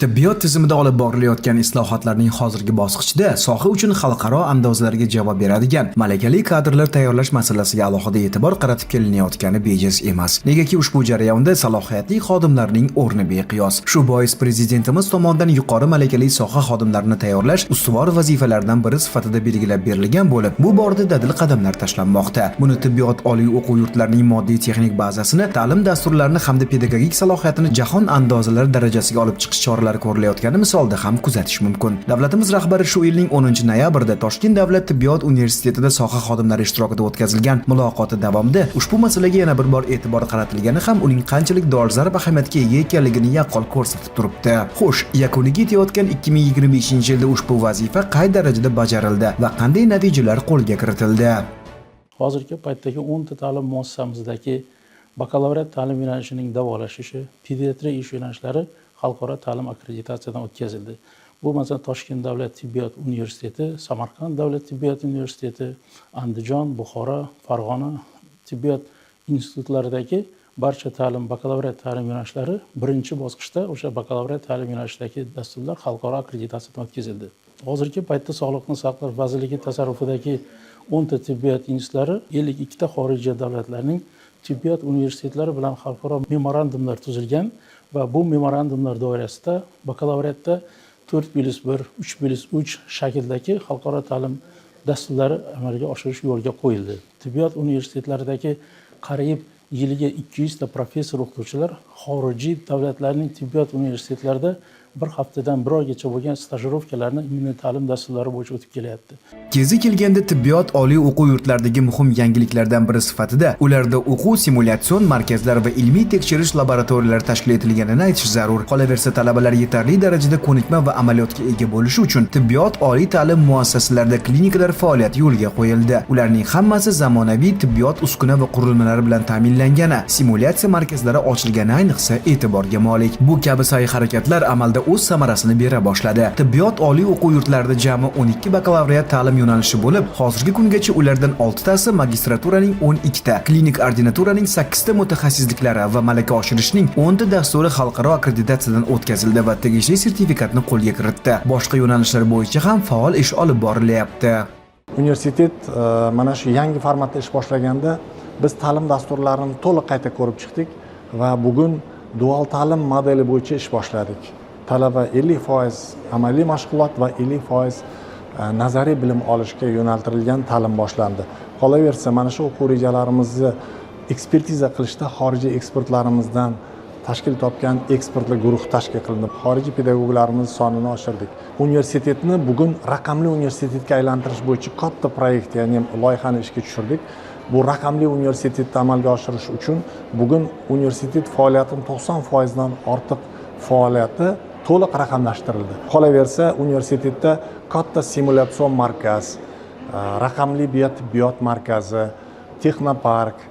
Tibbiyot tizimida olib borilayotgan islohotlarning hozirgi bosqichida soha uchun xalqaro andozalarga javob beradigan malakali kadrlar tayyorlash masalasiga alohida e'tibor qaratib kelinayotgani bejiz emas. Negaki ushbu jarayonda salohiyatli xodimlarning o'rni beqiyos. Shu bois prezidentimiz tomonidan yuqori malakali soha xodimlarini tayyorlash ustuvor vazifalardan biri sifatida belgilab berilgan bo'lib, bu borada dadil qadamlar tashlanmoqda. Buni tibbiyot oliy o'quv yurtlarining moddiy-texnik bazasini, ta'lim dasturlarini hamda pedagogik salohiyatini jahon andozalari darajasiga olib chiqish choralari ko'rilayotgani misolda ham kuzatish mumkin. Davlatimiz rahbari shu yilning 10-noyabrda Toshkent davlat tibbiyot universitetida soha xodimlari ishtirokida o'tkazilgan muloqoti davomida ushbu masalaga yana bir bor e'tibor qaratilgani ham uning qanchalik dolzarb ahamiyatga ega ekanligini yaqqol ko'rsatib turibdi. Xo'sh, yakuniga yetayotgan 2025-yilda ushbu vazifa qay darajada bajarildi va qanday natijalar qo'lga kiritildi? Hozirgi paytdagi 10 ta ta'lim muassasamizdagi bakalavriat ta'lim yo'nalishining davolashishi, pediatriya ish yo'nalishlari xalqaro ta'lim akkreditatsiyadan o'tkazildi. Bu masalan Toshkent davlat tibbiyot universiteti, Samarqand davlat tibbiyot universiteti, Andijon, Buxoro, Farg'ona tibbiyot institutlaridagi barcha bakalavriat ta'lim yo'nalishlari birinchi bosqichda o'sha bakalavriat ta'lim yo'nalishidagi dasturlar xalqaro akkreditatsiyadan o'tkazildi. Hozirgi paytda Sog'liqni saqlash vazirligi tasarrufidagi 10 ta tibbiyot institutlari 52 ta xorijiy davlatlarning tibbiyot universitetlari bilan xalqaro memorandumlar tuzilgan va bu memorandumlar doirasida bakalavriatda 4+1, 3+3 shaklidagi xalqaro ta'lim dasturlari amalga oshirish yo'lga qo'yildi. Tibbiyot universitetlaridagi qariyb yiliga 200 ta professor o'qituvchilar xorijiy davlatlarning tibbiyot universitetlarida bir haftadan bir oygacha bo'lgan stajirovkalarni milliy ta'lim dasturlari bo'yicha o'tib kelyapti. Kezi kelganda tibbiyot oliy o'quv yurtlaridagi muhim yangiliklardan biri sifatida ularda o'quv simulятsion markazlari va ilmiy tekshirish laboratoriyalari tashkil etilganini aytish zarur. Qolaversa, talabalar yetarli darajada ko'nikma va amaliyotga ega bo'lishi uchun tibbiyot oliy ta'lim muassasalarida klinikalar faoliyati yo'lga qo'yildi. Ularning hammasi zamonaviy tibbiyot uskuna va qurilmalari bilan ta'minlangani, simulyatsiya markazlari ochilgani ayniqsa e'tiborga molik. Bu kabi sa'y-harakatlar amalda o'z samarasini bera boshladi. Tibbiyot oliy o'quv yurtlarida jami 12 bakalavriat ta'lim yo'nalishi bo'lib, hozirgi kungacha ulardan 6 tasi magistraturaning 12 ta, klinik ordinaturaning 8 ta mutaxassisliklari va malaka oshirishning 10 ta dasturi xalqaro akkreditatsiyadan o'tkazildi va tegishli sertifikatni qo'lga kiritdi. Boshqa yo'nalishlar bo'yicha ham faol ish olib borilyapti. Universitet mana shu yangi formatda ish boshlaganda biz ta'lim dasturlarini to'liq qayta ko'rib chiqdik va bugun dual ta'lim modeli bo'yicha ish boshladik. Talaba 50% amaliy mashg'ulot va 50% nazariy bilim olishga yo'naltirilgan ta'lim boshlandi. Qolaversa, mana shu o'quv rejalarimizni ekspertiza qilishda xorijiy ekspertlarimizdan tashkil topgan ekspertlar guruhi tashkil qilindi. Xorijiy pedagoglarimiz sonini oshirdik. Universitetni bugun raqamli universitetga aylantirish bo'yicha katta proyekt, ya'ni loyihani ishga tushirdik. Bu raqamli universitetni amalga oshirish uchun bugun universitet faoliyatining 90% dan ortiq faoliyati to'liq raqamlashtirildi. Qolaversa, universitetda katta simulятsion markaz, raqamli biotibbiyot markazi, texnopark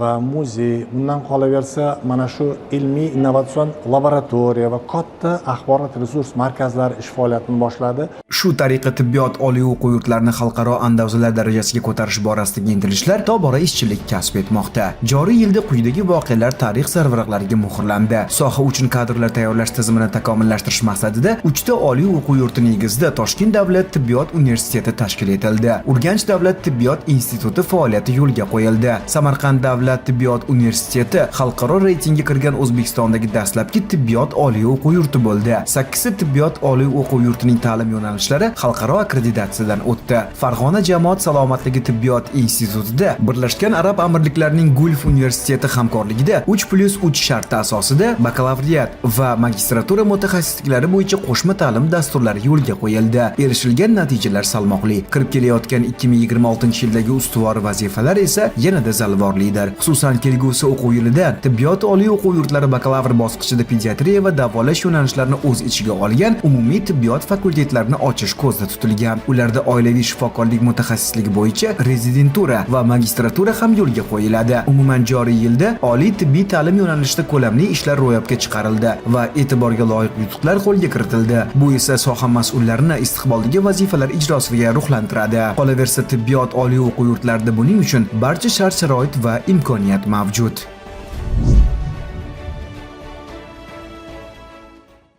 va muzey, bundan qolaversa mana shu ilmiy innovatsion laboratoriya va katta axborot resurs markazlari ish faoliyatini boshladi. Shu tariqa tibbiyot oliy o'quv yurtlarini xalqaro andozalar darajasiga ko'tarish borasidagi intilishlar tobora izchillik kasb etmoqda. Joriy yilda quyidagi voqealar tarix sarvaraqlariga muhrlandi. Soha uchun kadrlar tayyorlash tizimini takomillashtirish maqsadida 3 ta oliy o'quv yurti negizida Toshkent davlat tibbiyot universiteti tashkil etildi. Urganch davlat tibbiyot instituti faoliyati yo'lga qo'yildi. Samarqand davlat tibbiyot universiteti xalqaro reytingga kirgan O'zbekistondagi dastlabki tibbiyot oliy o'quv yurti bo'ldi. 8 ta tibbiyot oliy o'quv yurtining ta'lim yo'nalishlari xalqaro akkreditatsiyadan o'tdi. Farg'ona jamoat salomatligi tibbiyot institutida Birlashgan Arab Amirliklarining Gulf universiteti hamkorligida 3+3 sharti asosida bakalavriat va magistratura mutaxassisliklari bo'yicha qo'shma ta'lim dasturlari yo'lga qo'yildi. Erishilgan natijalar salmoqli. Kirib kelayotgan 2026-yildagi ustuvor vazifalar esa yanada zalvorlidir. Xususan, kelgusi o'quv yilida tibbiyot oliy o'quv yurtlari bakalavr bosqichida pediatriya va davolash yo'nalishlarini o'z ichiga olgan umumiy tibbiyot fakultetlarini ochish ko'zda tutilgan. Ularda oilaviy shifokorlik mutaxassisligi bo'yicha rezidentura va magistratura ham yo'lga qo'yiladi. Umuman joriy yilda oliy tibbiy ta'lim yo'nalishida ko'lamli ishlar ro'yobga chiqarildi va e'tiborga loyiq yutuqlar qo'lga kiritildi. Bu esa soha mas'ullarini istiqboldagi vazifalar ijrosiga ruhlantiradi. Qolaversa, tibbiyot oliy o'quv yurtlarida buning uchun barcha shart-sharoit va imkoniyat mavjud.